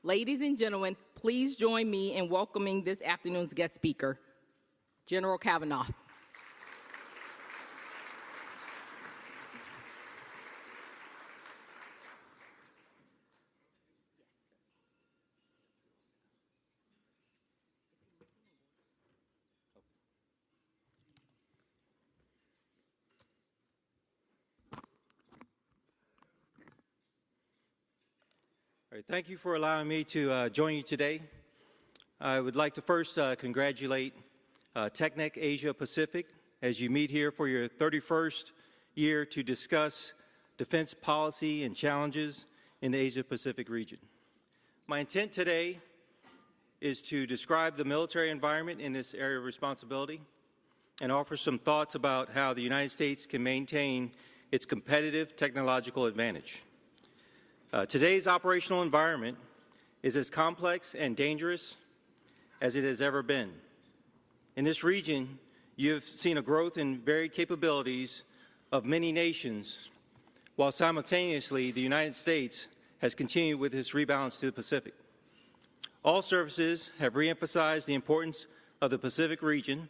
Ladies and gentlemen, please join me in welcoming this afternoon's guest speaker, General Cavanaugh. All right, thank you for allowing me to join you today. I would like to first congratulate TechNet Asia Pacific as you meet here for your 31st year to discuss defense policy and challenges in the Asia Pacific region. My intent today is to describe the military environment in this area of responsibility and offer some thoughts about how the United States can maintain its competitive technological advantage. Today's operational environment is as complex and dangerous as it has ever been. In this region, you've seen a growth in varied capabilities of many nations, while simultaneously the United States has continued with its rebalance to the Pacific. All services have reemphasized the importance of the Pacific region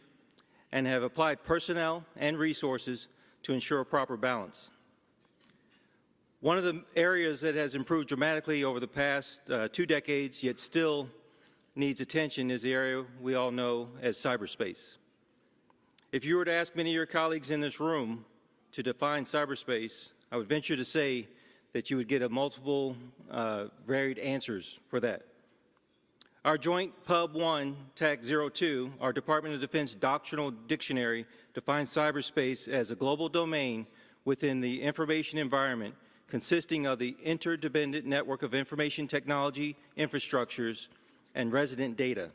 and have applied personnel and resources to ensure a proper balance. One of the areas that has improved dramatically over the past 2 decades, yet still needs attention, is the area we all know as cyberspace. If you were to ask many of your colleagues in this room to define cyberspace, I would venture to say that you would get a multiple varied answers for that. Our joint Pub 1 Tag 02, our Department of Defense doctrinal dictionary, defines cyberspace as a global domain within the information environment consisting of the interdependent network of information technology infrastructures and resident data,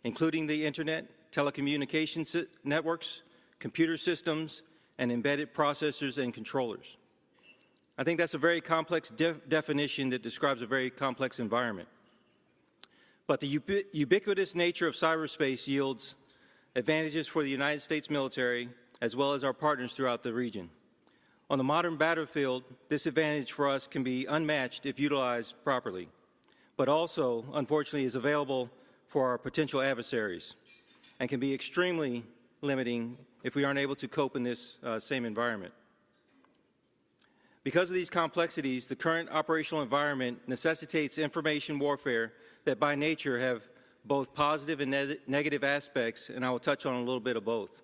including the internet, telecommunications networks, computer systems, and embedded processors and controllers. I think that's a very complex definition that describes a very complex environment. But the ubiquitous nature of cyberspace yields advantages for the United States military as well as our partners throughout the region. On the modern battlefield, this advantage for us can be unmatched if utilized properly, but also, unfortunately, is available for our potential adversaries and can be extremely limiting if we aren't able to cope in this same environment. Because of these complexities, the current operational environment necessitates information warfare that by nature have both positive and negative aspects, and I will touch on a little bit of both.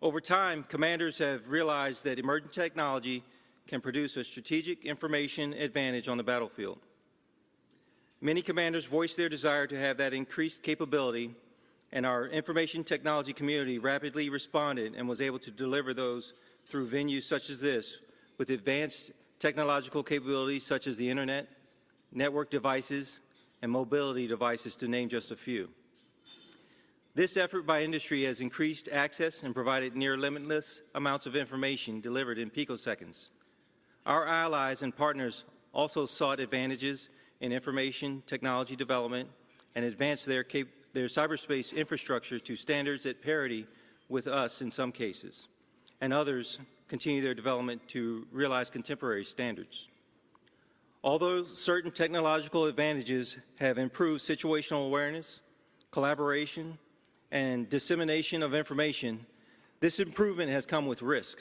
Over time, commanders have realized that emerging technology can produce a strategic information advantage on the battlefield. Many commanders voiced their desire to have that increased capability, and our information technology community rapidly responded and was able to deliver those through venues such as this, with advanced technological capabilities such as the internet, network devices, and mobility devices, to name just a few. This effort by industry has increased access and provided near limitless amounts of information delivered in picoseconds. Our allies and partners also sought advantages in information technology development and advanced their cyberspace infrastructure to standards at parity with us in some cases, and others continue their development to realize contemporary standards. Although certain technological advantages have improved situational awareness, collaboration, and dissemination of information, this improvement has come with risk.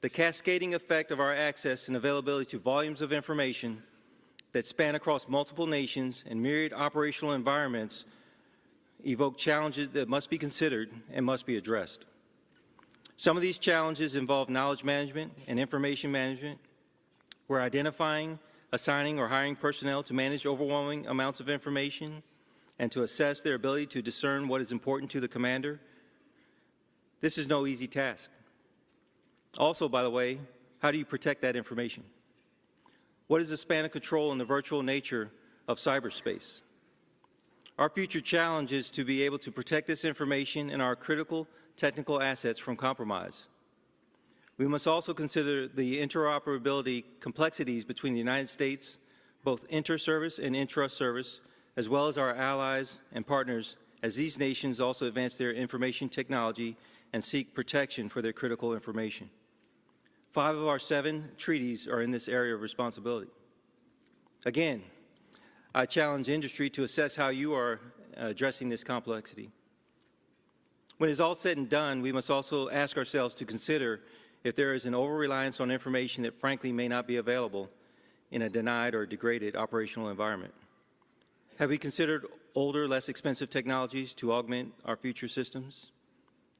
The cascading effect of our access and availability to volumes of information that span across multiple nations and myriad operational environments evoke challenges that must be considered and must be addressed. Some of these challenges involve knowledge management and information management, where identifying, assigning, or hiring personnel to manage overwhelming amounts of information and to assess their ability to discern what is important to the commander. This is no easy task. Also, by the way, how do you protect that information? What is the span of control and the virtual nature of cyberspace? Our future challenge is to be able to protect this information and our critical technical assets from compromise. We must also consider the interoperability complexities between the United States, both inter-service and intra-service, as well as our allies and partners, as these nations also advance their information technology and seek protection for their critical information. 5 of our 7 treaties are in this area of responsibility. Again, I challenge industry to assess how you are addressing this complexity. When it's all said and done, we must also ask ourselves to consider if there is an over-reliance on information that frankly may not be available in a denied or degraded operational environment. Have we considered older, less expensive technologies to augment our future systems?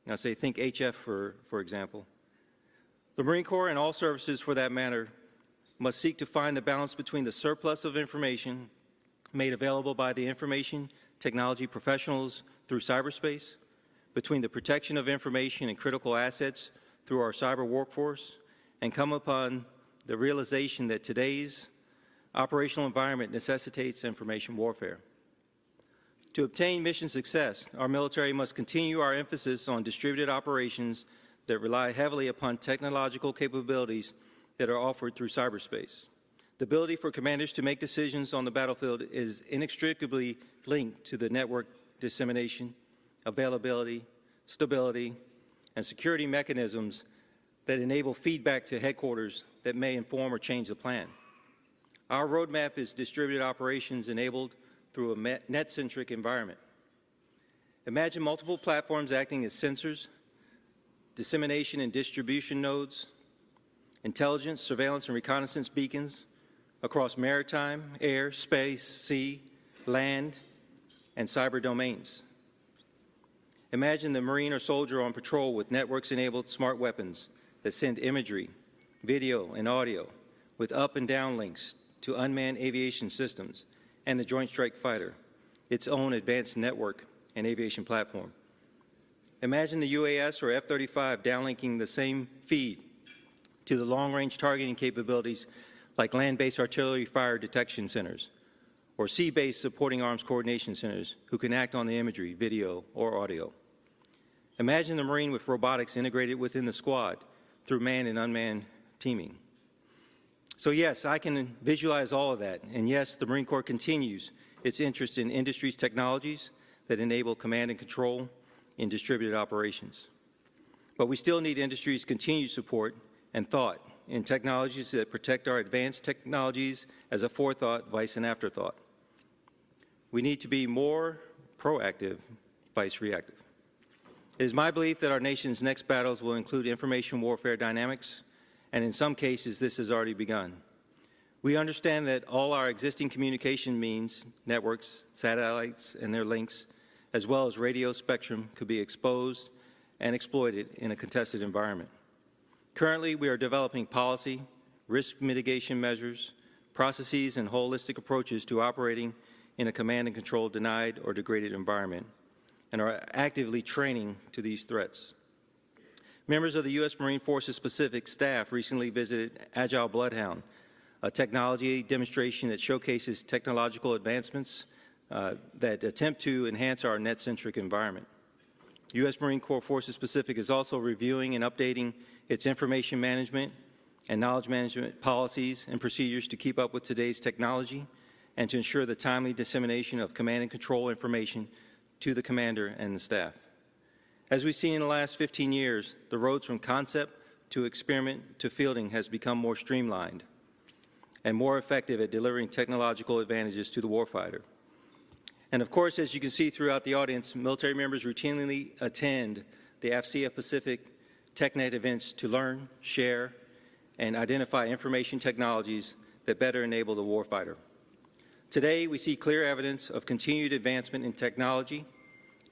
Now say, think HF for example. The Marine Corps and all services for that matter must seek to find the balance between the surplus of information made available by the information technology professionals through cyberspace, between the protection of information and critical assets through our cyber workforce, and come upon the realization that today's operational environment necessitates information warfare. To obtain mission success, our military must continue our emphasis on distributed operations that rely heavily upon technological capabilities that are offered through cyberspace. The ability for commanders to make decisions on the battlefield is inextricably linked to the network dissemination, availability, stability, and security mechanisms that enable feedback to headquarters that may inform or change the plan. Our roadmap is distributed operations enabled through a net-centric environment. Imagine multiple platforms acting as sensors, dissemination and distribution nodes, intelligence, surveillance, and reconnaissance beacons across maritime, air, space, sea, land, and cyber domains. Imagine the Marine or soldier on patrol with networks-enabled smart weapons that send imagery, video, and audio with up and down links to unmanned aviation systems and the Joint Strike Fighter, its own advanced network and aviation platform. Imagine the UAS or F-35 downlinking the same feed to the long-range targeting capabilities like land-based artillery fire detection centers, or sea-based supporting arms coordination centers who can act on the imagery, video, or audio. Imagine the Marine with robotics integrated within the squad through manned and unmanned teaming. So yes, I can visualize all of that, and yes, the Marine Corps continues its interest in industry's technologies that enable command and control in distributed operations. But we still need industry's continued support and thought in technologies that protect our advanced technologies as a forethought, vice, and afterthought. We need to be more proactive, vice, reactive. It is my belief that our nation's next battles will include information warfare dynamics, and in some cases, this has already begun. We understand that all our existing communication means, networks, satellites, and their links, as well as radio spectrum, could be exposed and exploited in a contested environment. Currently, we are developing policy, risk mitigation measures, processes, and holistic approaches to operating in a command and control denied or degraded environment, and are actively training to these threats. Members of the U.S. Marine Forces Pacific staff recently visited Agile Bloodhound, a technology demonstration that showcases technological advancements that attempt to enhance our net-centric environment. U.S. Marine Corps Forces Pacific is also reviewing and updating its information management and knowledge management policies and procedures to keep up with today's technology and to ensure the timely dissemination of command and control information to the commander and the staff. As we've seen in the last 15 years, the roads from concept to experiment to fielding has become more streamlined and more effective at delivering technological advantages to the warfighter. And of course, as you can see throughout the audience, military members routinely attend the AFCEA Pacific TechNet events to learn, share, and identify information technologies that better enable the warfighter. Today, we see clear evidence of continued advancement in technology.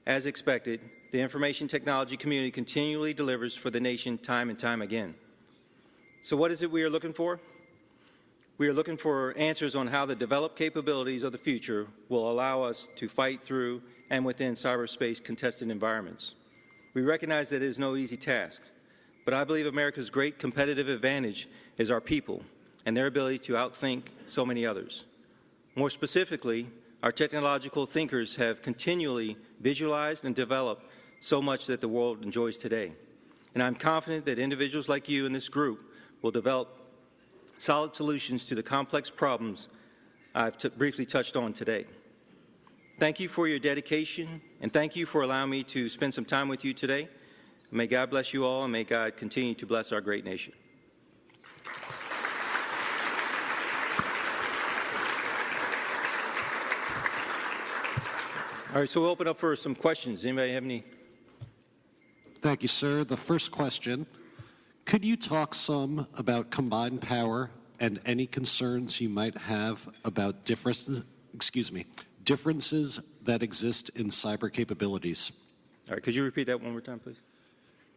As expected, the information technology community continually delivers for the nation time and time again. So what is it we are looking for? We are looking for answers on how the developed capabilities of the future will allow us to fight through and within cyberspace contested environments. We recognize that it is no easy task, but I believe America's great competitive advantage is our people and their ability to outthink so many others. More specifically, our technological thinkers have continually visualized and developed so much that the world enjoys today. And I'm confident that individuals like you in this group will develop solid solutions to the complex problems I've briefly touched on today. Thank you for your dedication, and thank you for allowing me to spend some time with you today. May God bless you all, and may God continue to bless our great nation. All right, so we'll open up for some questions. Anybody have any? Thank you, sir. The first question, could you talk some about combined power and any concerns you might have about differences that exist in cyber capabilities? All right, could you repeat that one more time, please?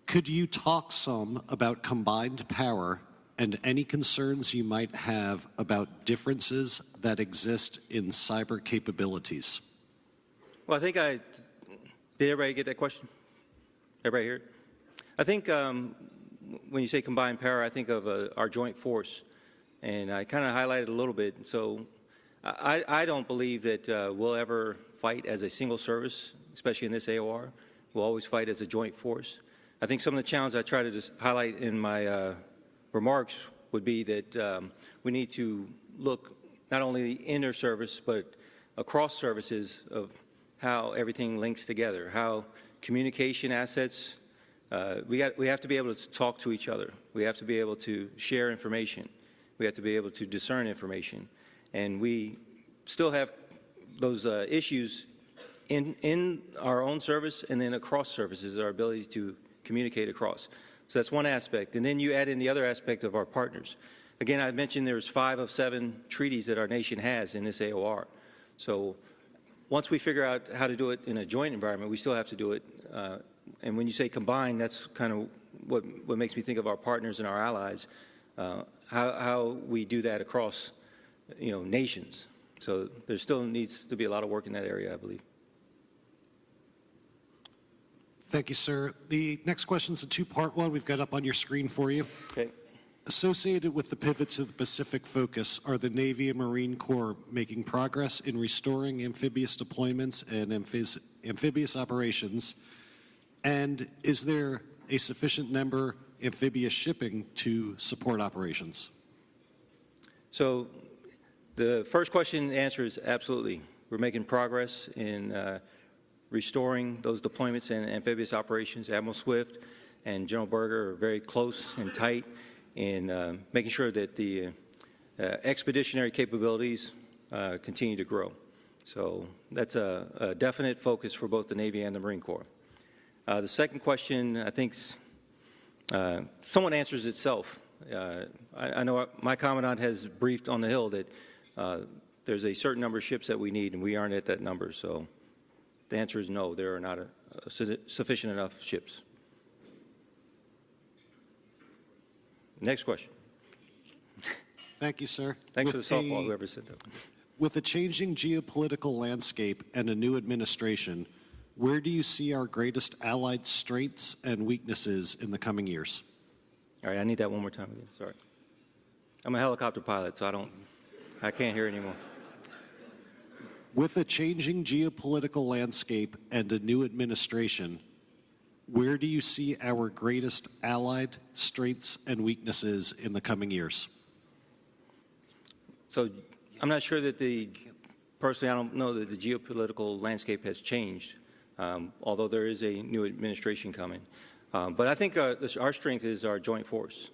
Could you talk some about combined power and any concerns you might have about differences that exist in cyber capabilities? Well, I think did everybody get that question? Everybody hear it? I think when you say combined power, I think of our joint force, and I kind of highlighted a little bit. So I don't believe that we'll ever fight as a single service, especially in this AOR. We'll always fight as a joint force. I think some of the challenges I try to just highlight in my remarks would be that we need to look not only inter-service, but across services of how everything links together, how communication assets, we have to be able to talk to each other. We have to be able to share information. We have to be able to discern information. And we still have those issues in our own service and then across services, our ability to communicate across. So that's one aspect. And then you add in the other aspect of our partners. Again, I mentioned there's 5 of 7 treaties that our nation has in this AOR. So once we figure out how to do it in a joint environment, we still have to do it. And when you say combined, that's kind of what makes me think of our partners and our allies, how we do that across, nations. So there still needs to be a lot of work in that area, I believe. Thank you, sir. The next question is a two-part one we've got up on your screen for you. Okay. Associated with the pivot to the Pacific focus, are the Navy and Marine Corps making progress in restoring amphibious deployments and amphibious operations? And is there a sufficient number amphibious shipping to support operations? So the first question, the answer is absolutely. We're making progress in restoring those deployments and amphibious operations. Admiral Swift and General Berger are very close and tight in making sure that the expeditionary capabilities continue to grow. So that's a definite focus for both the Navy and the Marine Corps. The second question, I think, somewhat answers itself. I know my Commandant has briefed on the Hill that there's a certain number of ships that we need, and we aren't at that number. So the answer is no, there are not sufficient enough ships. Next question. Thank you, sir. Thanks for the softball, whoever said that. With a changing geopolitical landscape and a new administration, where do you see our greatest allied strengths and weaknesses in the coming years? All right, I need that one more time again. Sorry. I'm a helicopter pilot, so I can't hear anymore. With a changing geopolitical landscape and a new administration, where do you see our greatest allied strengths and weaknesses in the coming years? So I'm not sure that personally, I don't know that the geopolitical landscape has changed, although there is a new administration coming. But I think our strength is our joint force,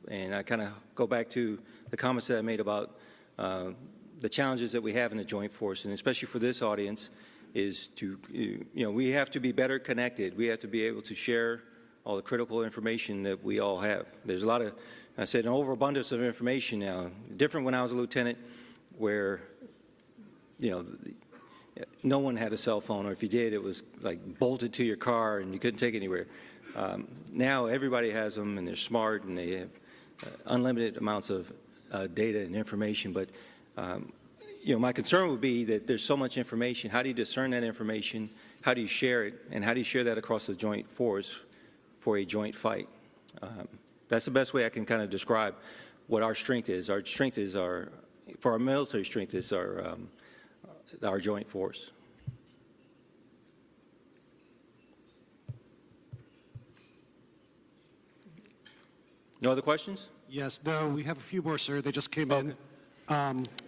and I kind of go back to the comments that I made about the challenges that we have in the joint force, and especially for this audience, is to, we have to be better connected. We have to be able to share all the critical information that we all have. There's a lot of, I said, an overabundance of information now. Different when I was a lieutenant, where, no one had a cell phone, or if you did, it was like bolted to your car and you couldn't take it anywhere. Now everybody has them, and they're smart, and they have unlimited amounts of data and information. But my concern would be that there's so much information. How do you discern that information? How do you share it? And how do you share that across the joint force for a joint fight? That's the best way I can kind of describe what our strength is. Our strength is for our military strength is our joint force. No other questions? Yes, no, we have a few more, sir. They just came in.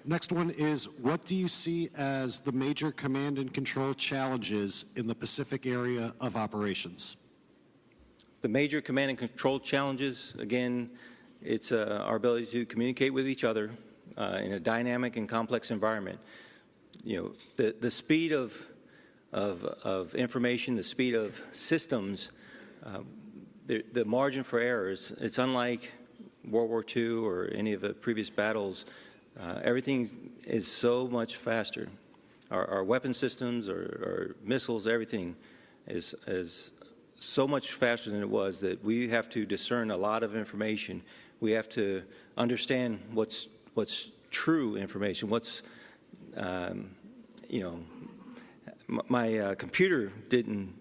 Next one is, what do you see as the major command and control challenges in the Pacific area of operations? The major command and control challenges, again, it's our ability to communicate with each other in a dynamic and complex environment. The speed of of information, the speed of systems, the margin for errors, it's unlike World War II or any of the previous battles. Everything is so much faster. Our weapon systems, our missiles, everything is so much faster than it was that we have to discern a lot of information. We have to understand what's true information. What's, my computer didn't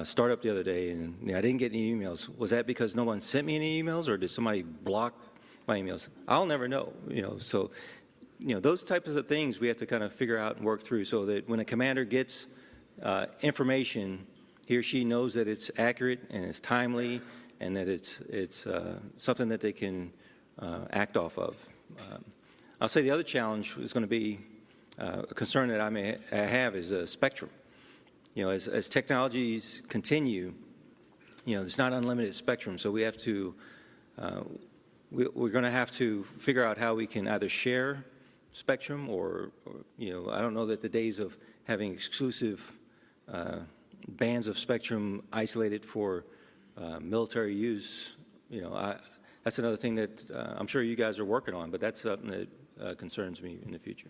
start up the other day, and I didn't get any emails. Was that because no one sent me any emails, or did somebody block my emails? I'll never know. So those types of things we have to kind of figure out and work through, so that when a commander gets information, he or she knows that it's accurate and it's timely, and that it's something that they can act off of. I'll say the other challenge is going to be a concern that I have is spectrum. As technologies continue, there's not unlimited spectrum, so we have to we're going to have to figure out how we can either share spectrum or I don't know that the days of having exclusive bands of spectrum isolated for military use, that's another thing that I'm sure you guys are working on, but that's something that concerns me in the future.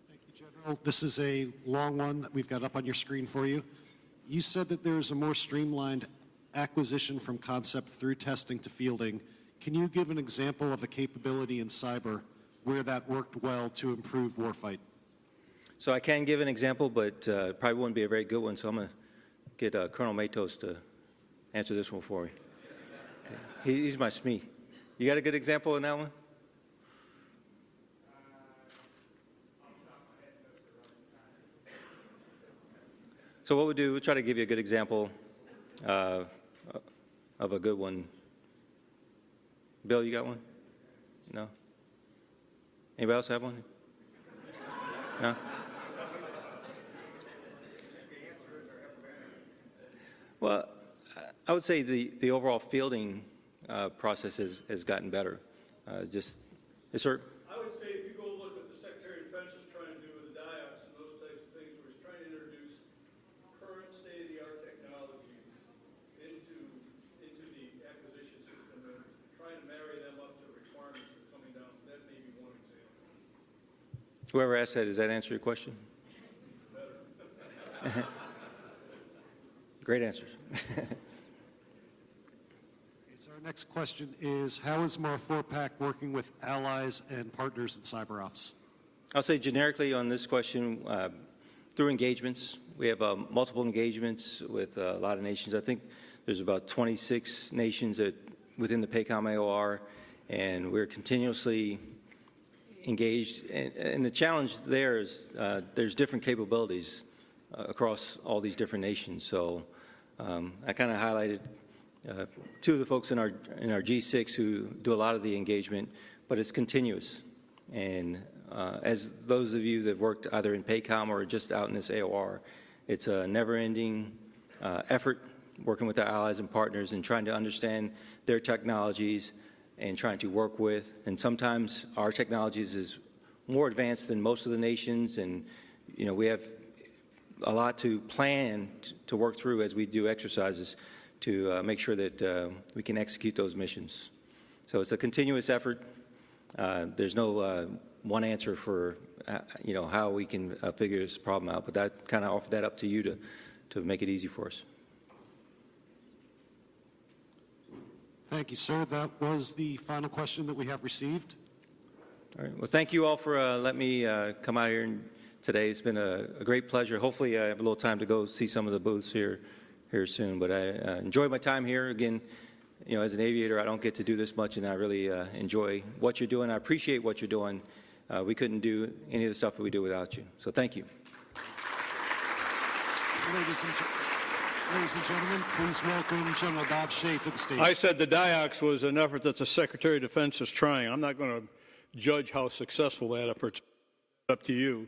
Thank you, General. This is a long one that we've got up on your screen for you. You said that there's a more streamlined acquisition from concept through testing to fielding. Can you give an example of a capability in cyber where that worked well to improve warfight? So I can give an example, but probably wouldn't be a very good one, so I'm going to get Colonel Matos to answer this one for me. Okay. He's my SME. You got a good example in that one? So what we'll do, we'll try to give you a good example of a good one. Bill, you got one? No? Anybody else have one? No? Well, I would say the overall fielding process has gotten better. Yes, sir? I would say if you go look what the Secretary of Defense is trying to do with the diox and those types of things, where he's trying to introduce current state-of-the-art technologies into the acquisition system and trying to marry them up to requirements that are coming down. That may be one example. Whoever asked that, does that answer your question? Great answers. So our next question is, how is MAR4PAC working with allies and partners in cyber ops? I'll say generically on this question, through engagements. We have multiple engagements with a lot of nations. I think there's about 26 nations within the PACOM AOR, and we're continuously engaged. And the challenge there is there's different capabilities across all these different nations. So I kind of highlighted two of the folks in our G6 who do a lot of the engagement, but it's continuous. And as those of you that have worked either in PACOM or just out in this AOR, it's a never-ending effort working with our allies and partners and trying to understand their technologies and trying to work with. And sometimes our technologies is more advanced than most of the nations, and we have a lot to plan to work through as we do exercises to make sure that we can execute those missions. So it's a continuous effort. There's no one answer for how we can figure this problem out, but that kind of offer that up to you to make it easy for us. Thank you, sir. That was the final question that we have received. All right. Well, thank you all for letting me come out here today. It's been a great pleasure. Hopefully I have a little time to go see some of the booths here soon, but I enjoyed my time here. Again, as an aviator, I don't get to do this much, and I really enjoy what you're doing. I appreciate what you're doing. We couldn't do any of the stuff that we do without you. So thank you. Ladies and gentlemen, please welcome General Bob Shea to the stage. I said the diox was an effort that the Secretary of Defense is trying. I'm not going to judge how successful that effort's up to you.